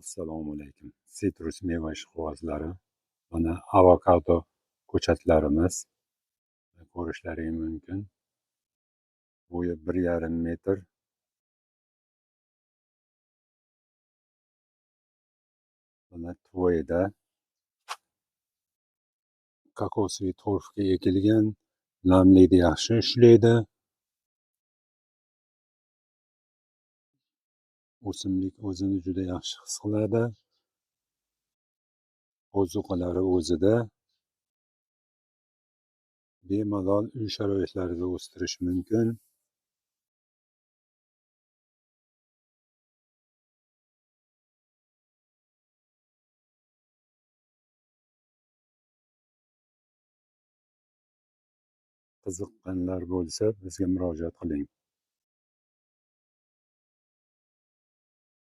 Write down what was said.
Assalomu alaykum. Sitrus meva ishqibozlari. Mana avokado ko'chatlarimiz. Ko'rishlaring mumkin. Bo'yi 1,5 metr. Mana tvoyda kokosli torfga ekilgan, namlikni yaxshi ushlaydi. O'simlik o'zini juda yaxshi his qiladi. Ozuqalari o'zida. Bemalol uy sharoitlarida o'stirish mumkin. Qiziqqanlar bo'lsa bizga murojaat qiling.